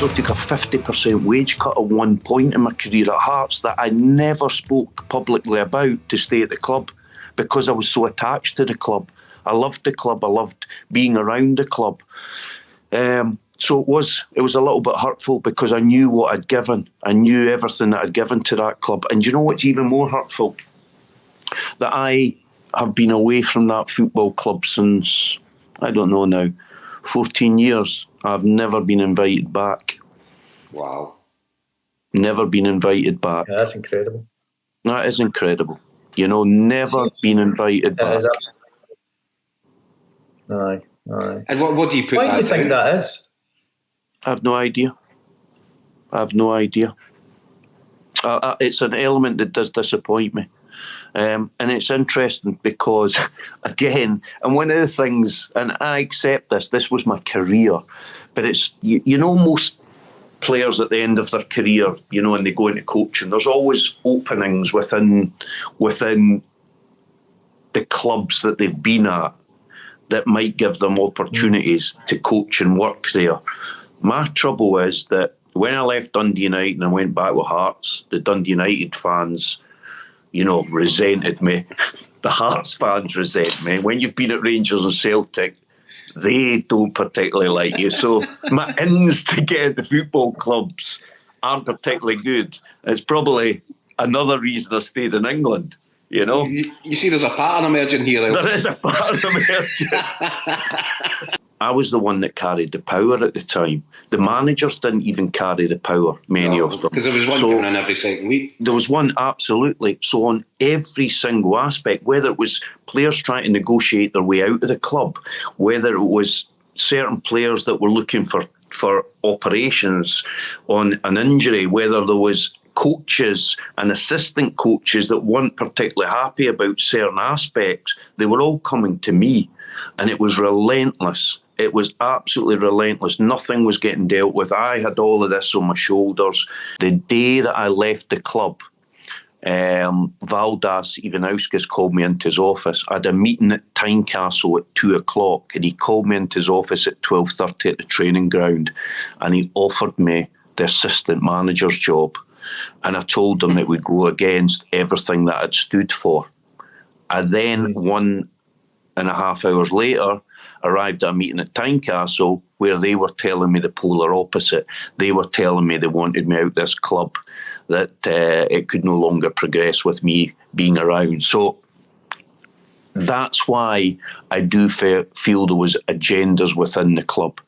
actually took a 50% wage cut at one point in my career at Hearts that I never spoke publicly about to stay at the club because I was so attached to the club. I loved the club. I loved being around the club. So it was a little bit hurtful because I knew what I'd given. I knew everything that I'd given to that club. And you know what's even more hurtful? That I have been away from that football club since, I don't know now, 14 years. I've never been invited back. Wow. Never been invited back. Yeah, that's incredible. That is incredible. You know, never been invited back. Aye, aye. And what do you put? Why do you think that is? I have no idea. It's an element that does disappoint me. And it's interesting because, again, and one of the things, and I accept this was my career, but it's, you know, most players at the end of their career, you know, and they go into coaching, there's always openings within the clubs that they've been at that might give them opportunities to coach and work there. My trouble is that when I left Dundee United and I went back with Hearts, the Dundee United fans, you know, resented me. The Hearts fans resent me. When you've been at Rangers and Celtic, they don't particularly like you. So my ins to get into football clubs aren't particularly good. It's probably another reason I stayed in England. You know, you see, there's a pattern emerging here. There is a pattern emerging. I was the one that carried the power at the time. The managers didn't even carry the power, many of them. Because there was one given in every second week. There was one, absolutely. So on every single aspect, whether it was players trying to negotiate their way out of the club, whether it was certain players that were looking for operations on an injury, whether there was coaches and assistant coaches that weren't particularly happy about certain aspects, they were all coming to me. And it was relentless. It was absolutely relentless. Nothing was getting dealt with. I had all of this on my shoulders. The day that I left the club, Valdas Ivanauskas called me into his office. I had a meeting at Tynecastle at 2:00, and he called me into his office at 12:30 at the training ground, and he offered me the assistant manager's job. And I told him it would go against everything that I'd stood for. I then, 1.5 hours later, arrived at a meeting at Tynecastle where they were telling me the polar opposite. They were telling me they wanted me out this club, that it could no longer progress with me being around. So that's why I do feel there was agendas within the club.